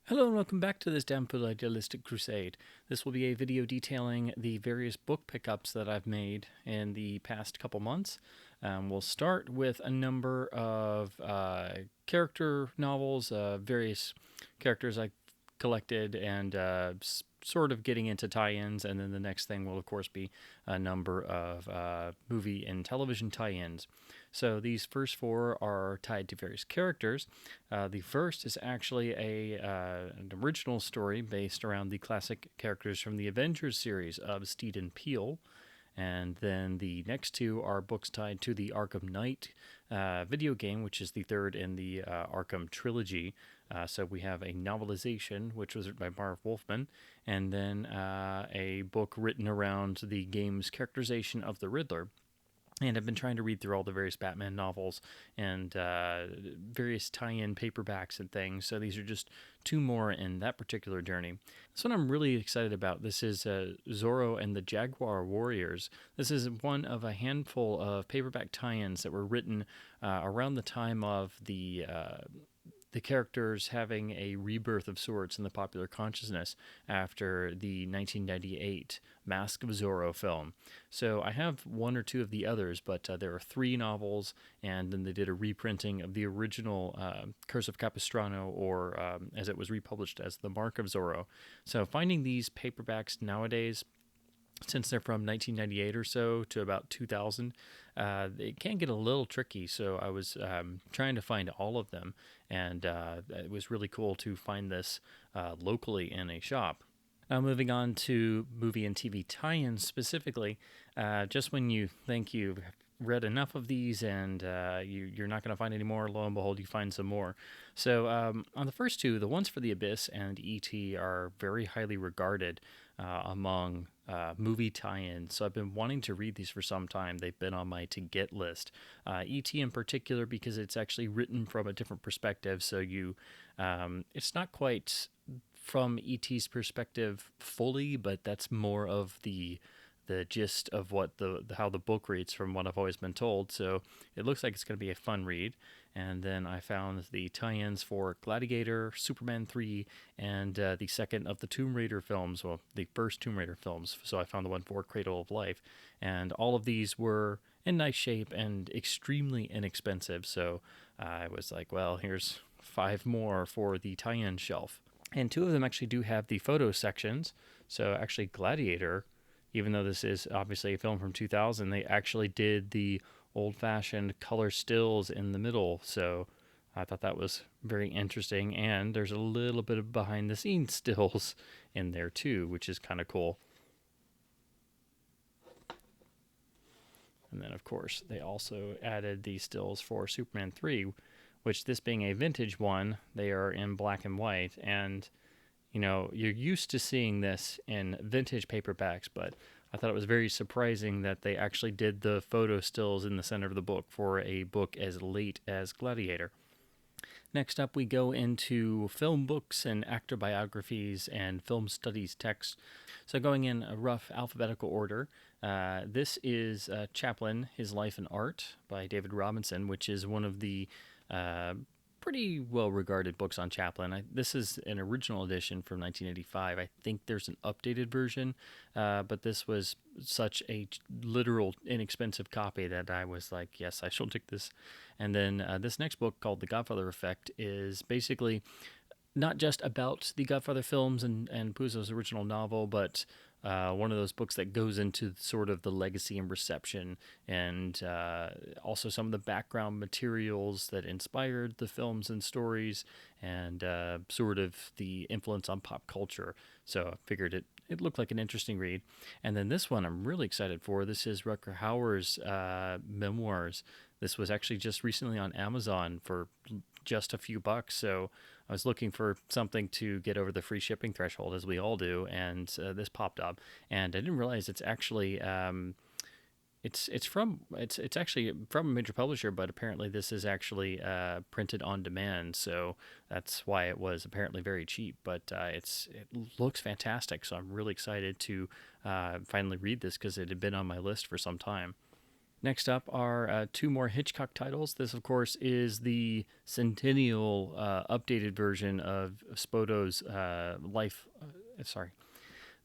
Hello and welcome back to this damnful idealistic crusade. This will be a video detailing the various book pickups that I've made in the past couple months. We'll start with a number of character novels, various characters I collected, and sort of getting into tie-ins, and then the next thing will of course be a number of movie and television tie-ins. So these first four are tied to various characters. The first is actually an original story based around the classic characters from the Avengers series of Steed and Peel. And then the next two are books tied to the Arkham Knight video game, which is the third in the Arkham trilogy. So we have a novelization, which was written by Marv Wolfman, and then a book written around the game's characterization of the Riddler. And I've been trying to read through all the various Batman novels and various tie-in paperbacks and things. So these are just two more in that particular journey. This one I'm really excited about. This is Zorro and the Jaguar Warriors. This is one of a handful of paperback tie-ins that were written around the time of the characters having a rebirth of sorts in the popular consciousness after the 1998 Mask of Zorro film. So I have one or two of the others, but there are three novels, and then they did a reprinting of the original Curse of Capistrano, or as it was republished as The Mark of Zorro. So finding these paperbacks nowadays, since they're from 1998 or so to about 2000, it can get a little tricky. So I was trying to find all of them, and it was really cool to find this locally in a shop. Now, moving on to movie and TV tie-ins specifically, just when you think you've read enough of these and you're not going to find any more, lo and behold, you find some more. So on the first two, the ones for The Abyss and E.T. are very highly regarded among movie tie-ins. So I've been wanting to read these for some time. They've been on my to-get list. E.T. in particular, because it's actually written from a different perspective. So it's not quite from E.T.'s perspective fully, but that's more of the gist of what how the book reads from what I've always been told. So it looks like it's going to be a fun read. And then I found the tie-ins for Gladiator, Superman 3, and the second of the Tomb Raider films, well, the first Tomb Raider films. So I found the one for Cradle of Life. And all of these were in nice shape and extremely inexpensive. So I was like, well, here's 5 more for the tie-in shelf. And 2 of them actually do have the photo sections. So actually Gladiator, even though this is obviously a film from 2000, they actually did the old-fashioned color stills in the middle. So I thought that was very interesting. And there's a little bit of behind-the-scenes stills in there too, which is kind of cool. And then, of course, they also added the stills for Superman 3, which, this being a vintage one, they are in black and white. And, you know, you're used to seeing this in vintage paperbacks, but I thought it was very surprising that they actually did the photo stills in the center of the book for a book as late as Gladiator. Next up, we go into film books and actor biographies and film studies texts. So going in a rough alphabetical order, this is Chaplin, His Life and Art by David Robinson, which is one of the pretty well-regarded books on Chaplin. This is an original edition from 1985. I think there's an updated version, but this was such a literal inexpensive copy that I was like, yes, I shall take this. And then this next book, called The Godfather Effect, is basically not just about the Godfather films and Puzo's original novel, but one of those books that goes into sort of the legacy and reception, and also some of the background materials that inspired the films and stories, and sort of the influence on pop culture. So I figured it looked like an interesting read. And then this one I'm really excited for. This is Rutger Hauer's memoirs. This was actually just recently on Amazon for just a few bucks. So I was looking for something to get over the free shipping threshold, as we all do, and this popped up. And I didn't realize it's actually it's actually from a major publisher, but apparently this is actually printed on demand. So that's why it was apparently very cheap. But it looks fantastic. So I'm really excited to finally read this, because it had been on my list for some time. Next up are two more Hitchcock titles. This, of course, is the centennial updated version of Spodo's life. Sorry.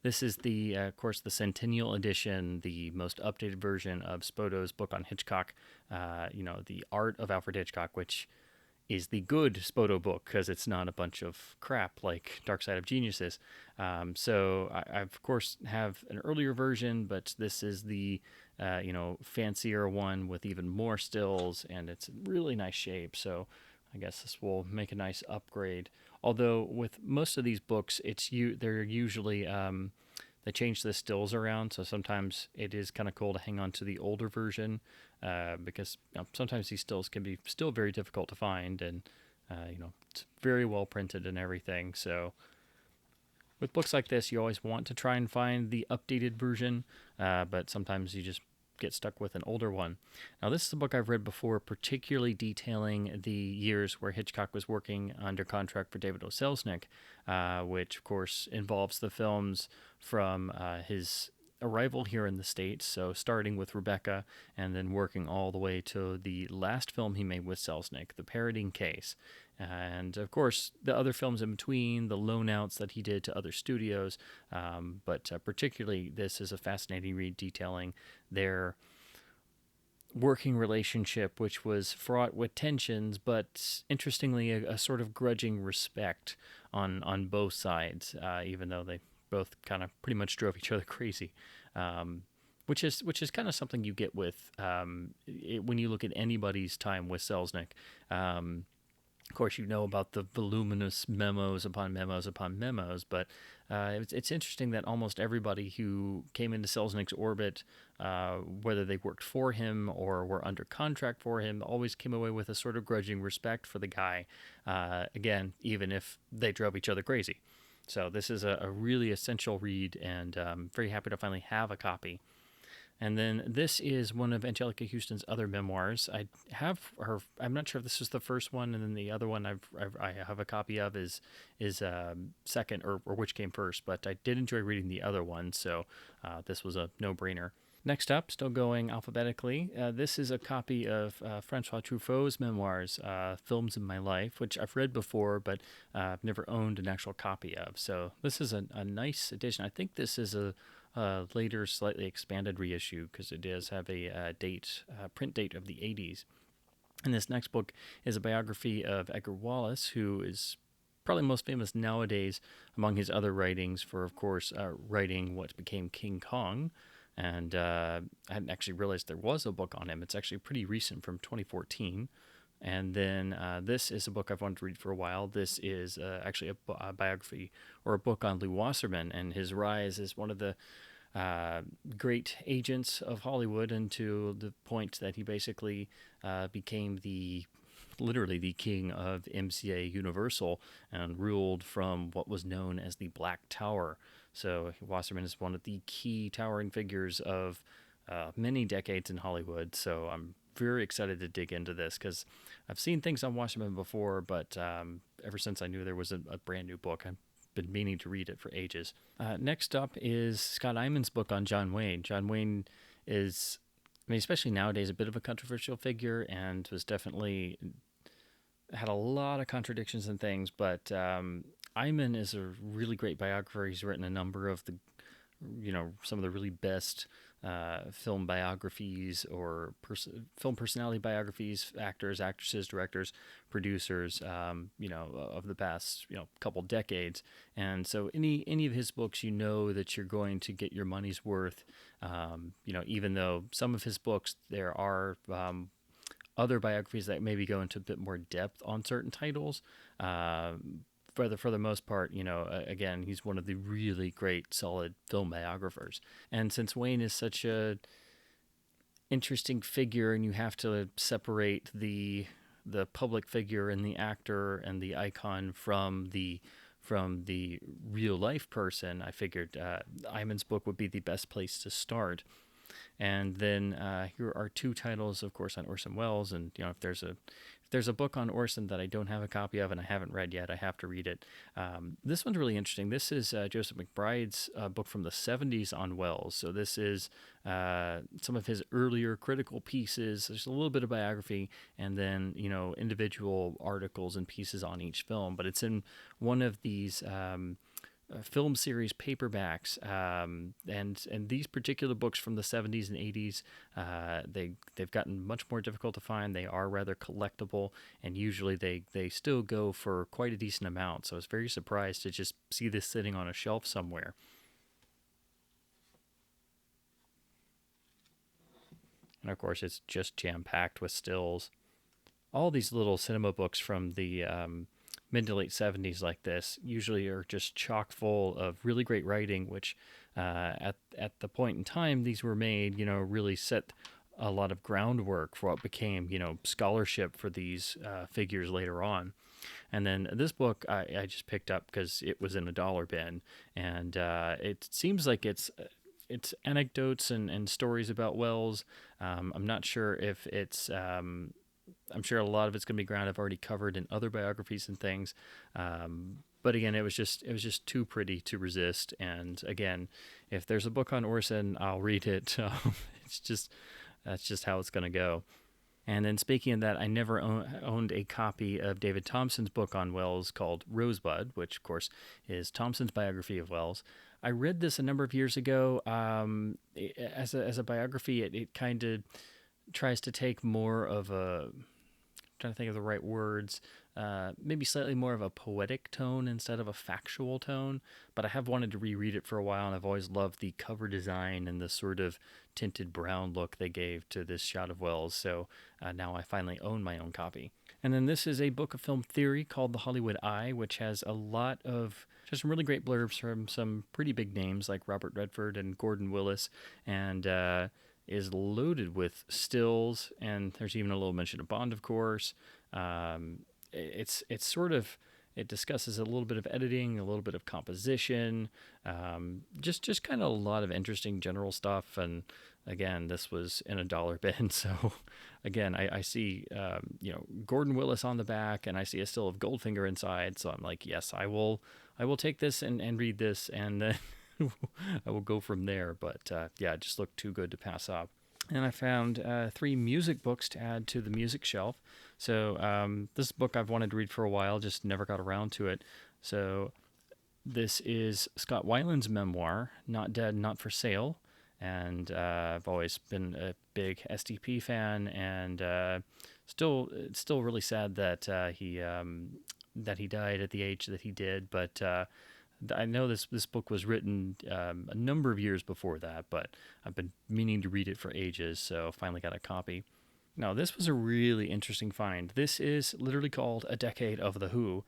This is the, of course, the centennial edition, the most updated version of Spodo's book on Hitchcock. The Art of Alfred Hitchcock, which is the good Spoto book because it's not a bunch of crap like Dark Side of Genius is. So I, of course, have an earlier version, but this is the fancier one with even more stills, and it's really nice shape. So I guess this will make a nice upgrade. Although with most of these books, they're usually they change the stills around, so sometimes it is kind of cool to hang on to the older version because sometimes these stills can be still very difficult to find, and it's very well printed and everything. So with books like this, you always want to try and find the updated version, but sometimes you just get stuck with an older one. Now, this is a book I've read before, particularly detailing the years where Hitchcock was working under contract for David O. Selznick, which, of course, involves the films from his arrival here in the States, so starting with Rebecca and then working all the way to the last film he made with Selznick, The Parodying Case. And of course, the other films in between, the loan outs that he did to other studios, but particularly this is a fascinating read detailing their working relationship, which was fraught with tensions, but interestingly, a sort of grudging respect on both sides, even though they both kind of pretty much drove each other crazy. Which is kind of something you get with when you look at anybody's time with Selznick. Of course, you know about the voluminous memos upon memos upon memos, but it's interesting that almost everybody who came into Selznick's orbit, whether they worked for him or were under contract for him, always came away with a sort of grudging respect for the guy, again, even if they drove each other crazy. So this is a really essential read, and I'm very happy to finally have a copy. And then this is one of Angelica Houston's other memoirs. I have her. I'm not sure if this is the first one, and then the other one I have a copy of is second, or which came first. But I did enjoy reading the other one, so this was a no-brainer. Next up, still going alphabetically, this is a copy of Francois Truffaut's memoirs, Films in My Life, which I've read before, but I've never owned an actual copy of. So this is a nice edition. I think this is a later, slightly expanded reissue because it does have a print date of the 80s. And this next book is a biography of Edgar Wallace, who is probably most famous nowadays among his other writings for, of course, writing what became King Kong. And I hadn't actually realized there was a book on him. It's actually pretty recent, from 2014. And then this is a book I've wanted to read for a while. This is actually a biography or a book on Lew Wasserman and his rise as one of the great agents of Hollywood, and to the point that he basically became literally the king of MCA Universal and ruled from what was known as the Black Tower. So Wasserman is one of the key towering figures of many decades in Hollywood. So I'm very excited to dig into this because I've seen things on Wasserman before, but ever since I knew there was a brand new book, I've been meaning to read it for ages. Next up is Scott Iman's book on John Wayne. John Wayne is, especially nowadays, a bit of a controversial figure, and was definitely had a lot of contradictions and things, but Iman is a really great biographer. He's written a number of some of the really best film biographies or film personality biographies, actors, actresses, directors, producers, of the past, couple decades. And so any of his books, that you're going to get your money's worth. Even though some of his books, there are other biographies that maybe go into a bit more depth on certain titles. For the most part, again, he's one of the really great, solid film biographers. And since Wayne is such a interesting figure, and you have to separate the public figure and the actor and the icon from the real life person, I figured Iman's book would be the best place to start. And then here are two titles, of course, on Orson Welles, and if there's there's a book on Orson that I don't have a copy of and I haven't read yet. I have to read it. This one's really interesting. This is Joseph McBride's book from the 70s on Wells. So this is some of his earlier critical pieces. There's a little bit of biography and then, individual articles and pieces on each film. But it's in one of these film series paperbacks, and these particular books from the 70s and 80s, they've gotten much more difficult to find. They are rather collectible, and usually they still go for quite a decent amount. So I was very surprised to just see this sitting on a shelf somewhere. And of course, it's just jam-packed with stills. All these little cinema books from the mid to late 70s like this usually are just chock full of really great writing, which at the point in time these were made, really set a lot of groundwork for what became, scholarship for these figures later on. And then this book I just picked up because it was in a dollar bin, and it seems like it's anecdotes and stories about Wells. I'm not sure if it's I'm sure a lot of it's going to be ground I've already covered in other biographies and things. But again, it was just too pretty to resist. And again, if there's a book on Orson, I'll read it. That's just how it's going to go. And then speaking of that, I never owned a copy of David Thompson's book on Wells called Rosebud, which of course is Thompson's biography of Wells. I read this a number of years ago. As a biography, it kind of tries to take more of a, I'm trying to think of the right words, maybe slightly more of a poetic tone instead of a factual tone. But I have wanted to reread it for a while, and I've always loved the cover design and the sort of tinted brown look they gave to this shot of Wells. So now I finally own my own copy. And then this is a book of film theory called The Hollywood Eye, which has a lot of just some really great blurbs from some pretty big names like Robert Redford and Gordon Willis, and is loaded with stills, and there's even a little mention of Bond, of course. It's sort of, it discusses a little bit of editing, a little bit of composition, just kind of a lot of interesting general stuff. And again, this was in a dollar bin, so again, I see Gordon Willis on the back, and I see a still of Goldfinger inside. So I'm like, yes, I will take this and read this, and then I will go from there. But yeah, it just looked too good to pass up. And I found 3 music books to add to the music shelf. So this book I've wanted to read for a while, just never got around to it. So this is Scott Weiland's memoir, Not Dead, Not for Sale. And I've always been a big STP fan, and it's still really sad that he died at the age that he did. But I know this book was written a number of years before that, but I've been meaning to read it for ages, so finally got a copy. Now, this was a really interesting find. This is literally called A Decade of the Who.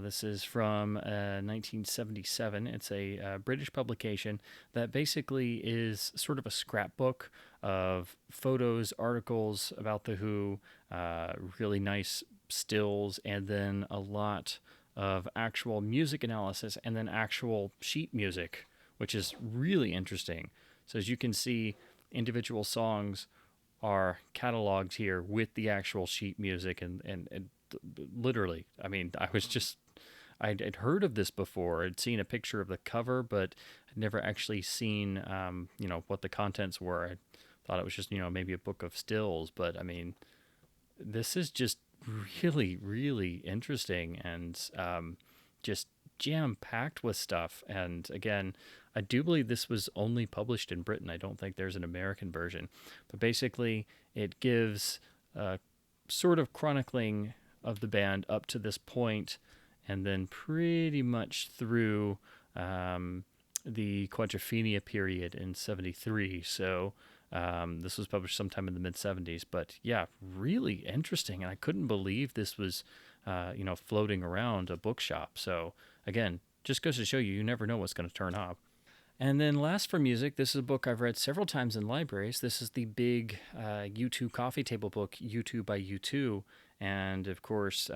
This is from 1977. It's a British publication that basically is sort of a scrapbook of photos, articles about the Who, really nice stills, and then a lot of actual music analysis and then actual sheet music, which is really interesting. So as you can see, individual songs are cataloged here with the actual sheet music, and literally, I mean, I'd heard of this before. I'd seen a picture of the cover, but I'd never actually seen, what the contents were. I thought it was just, maybe a book of stills, but I mean, this is just really, really interesting, and just jam-packed with stuff. And again, I do believe this was only published in Britain. I don't think there's an American version. But basically, it gives sort of chronicling of the band up to this point, and then pretty much through the Quadrophenia period in 73. So this was published sometime in the mid-70s. But yeah, really interesting. And I couldn't believe this was, floating around a bookshop. So again, just goes to show you never know what's going to turn up. And then last for music, this is a book I've read several times in libraries. This is the big U2 coffee table book, U2 by U2. And of course,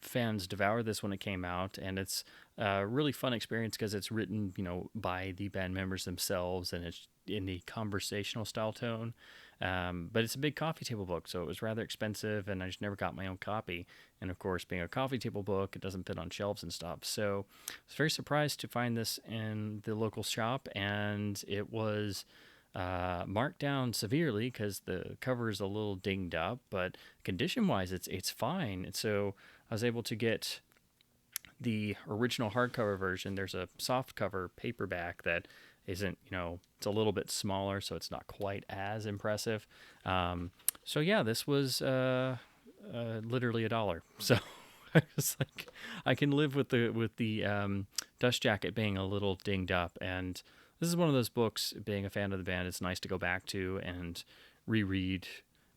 fans devoured this when it came out. And it's a really fun experience because it's written, by the band members themselves, and it's in the conversational style tone. But it's a big coffee table book, so it was rather expensive, and I just never got my own copy. And of course, being a coffee table book, it doesn't fit on shelves and stuff. So I was very surprised to find this in the local shop, and it was marked down severely because the cover is a little dinged up, but condition-wise, it's fine. And so I was able to get the original hardcover version. There's a soft cover paperback that isn't, it's a little bit smaller, so it's not quite as impressive. So yeah, this was literally $1. So I was like, I can live with the dust jacket being a little dinged up, and this is one of those books. Being a fan of the band, it's nice to go back to and reread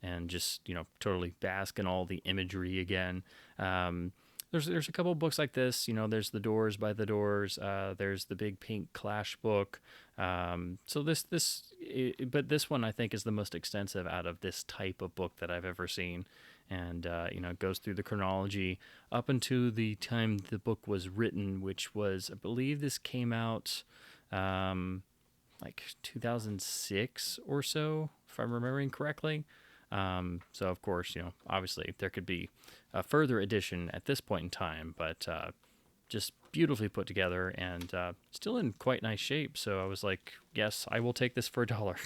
and just totally bask in all the imagery again. There's a couple of books like this. There's The Doors by The Doors. There's the Big Pink Clash book. So but this one I think is the most extensive out of this type of book that I've ever seen, and it goes through the chronology up until the time the book was written, which was, I believe, this came out like 2006 or so, if I'm remembering correctly. So of course, obviously there could be a further edition at this point in time, but just beautifully put together and still in quite nice shape. So I was like, yes, I will take this for $1.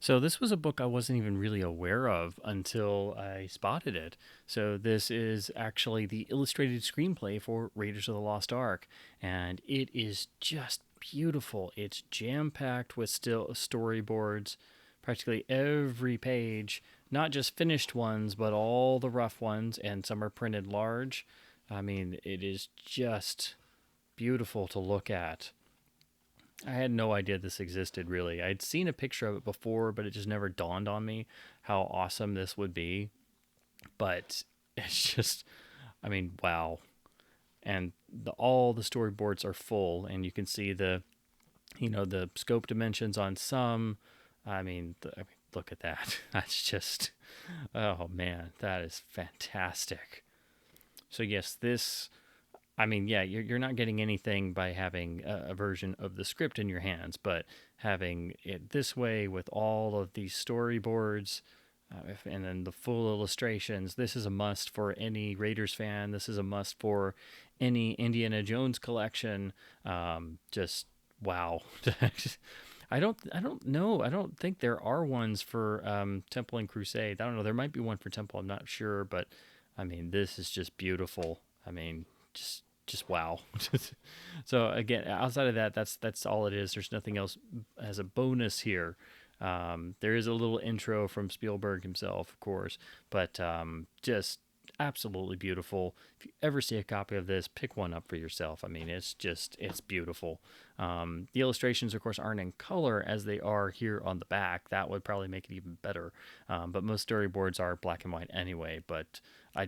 So this was a book I wasn't even really aware of until I spotted it. So this is actually the illustrated screenplay for Raiders of the Lost Ark, and it is just beautiful. It's jam-packed with still storyboards, practically every page, not just finished ones, but all the rough ones, and some are printed large. I mean, it is just beautiful to look at. I had no idea this existed, really. I'd seen a picture of it before, but it just never dawned on me how awesome this would be. But it's just, I mean, wow. And all the storyboards are full, and you can see the scope dimensions on some. Look at that. That's just, oh man, that is fantastic. So yes, this, yeah, you're not getting anything by having a version of the script in your hands, but having it this way with all of these storyboards, and then the full illustrations. This is a must for any Raiders fan. This is a must for any Indiana Jones collection. Just wow. I don't know. I don't think there are ones for Temple and Crusade. I don't know. There might be one for Temple. I'm not sure, but this is just beautiful. Just wow. So again, outside of that, that's all it is. There's nothing else as a bonus here. There is a little intro from Spielberg himself, of course, but just absolutely beautiful. If you ever see a copy of this, pick one up for yourself. It's beautiful. The illustrations, of course, aren't in color as they are here on the back. That would probably make it even better. But most storyboards are black and white anyway. But I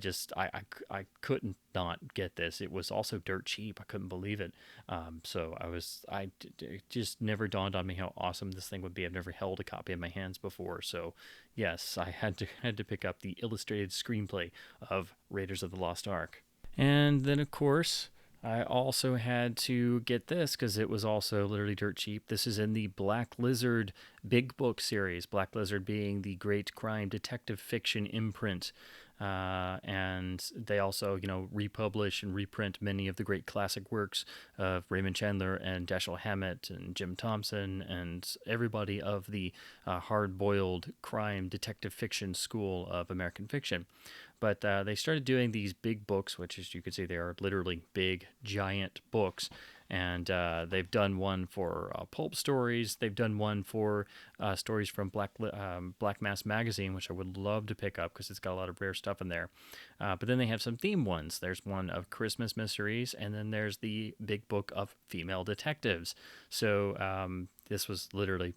couldn't not get this. It was also dirt cheap. I couldn't believe it. It just never dawned on me how awesome this thing would be. I've never held a copy in my hands before. So yes, I had to pick up the illustrated screenplay of Raiders of the Lost Ark. And then, of course, I also had to get this because it was also literally dirt cheap. This is in the Black Lizard Big Book series, Black Lizard being the great crime detective fiction imprint. And they also, republish and reprint many of the great classic works of Raymond Chandler and Dashiell Hammett and Jim Thompson and everybody of the hard-boiled crime detective fiction school of American fiction. But they started doing these big books, which, as you can see, they are literally big, giant books. And they've done one for pulp stories. They've done one for stories from Black Mass Magazine, which I would love to pick up because it's got a lot of rare stuff in there. But then they have some theme ones. There's one of Christmas mysteries, and then there's the big book of female detectives. So this was literally,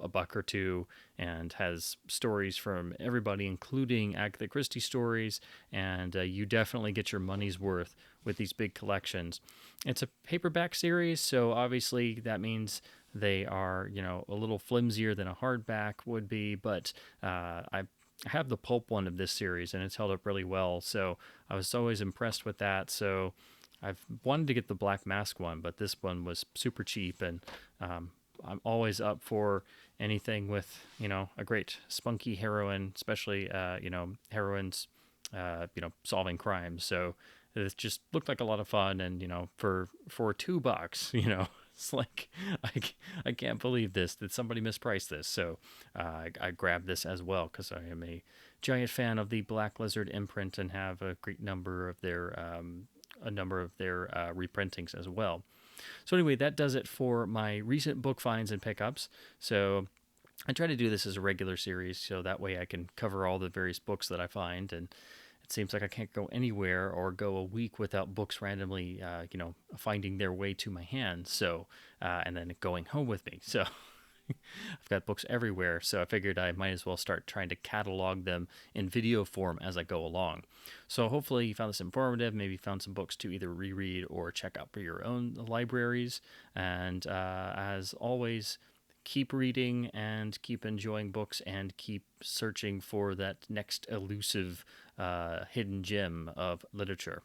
a buck or two, and has stories from everybody, including Agatha Christie stories, and you definitely get your money's worth with these big collections. It's a paperback series, so obviously that means they are, a little flimsier than a hardback would be, but I have the pulp one of this series, and it's held up really well, so I was always impressed with that. So I've wanted to get the Black Mask one, but this one was super cheap, and I'm always up for anything with, a great spunky heroine, especially, heroines, solving crimes. So it just looked like a lot of fun. And, for $2, it's like, I can't believe this, that somebody mispriced this. So I grabbed this as well because I am a giant fan of the Black Lizard imprint and have a great number of their reprintings as well. So anyway, that does it for my recent book finds and pickups. So I try to do this as a regular series, so that way I can cover all the various books that I find. And it seems like I can't go anywhere or go a week without books randomly, finding their way to my hands. So, and then going home with me. So I've got books everywhere, so I figured I might as well start trying to catalog them in video form as I go along. So hopefully you found this informative, maybe found some books to either reread or check out for your own libraries. And as always, keep reading and keep enjoying books and keep searching for that next elusive hidden gem of literature.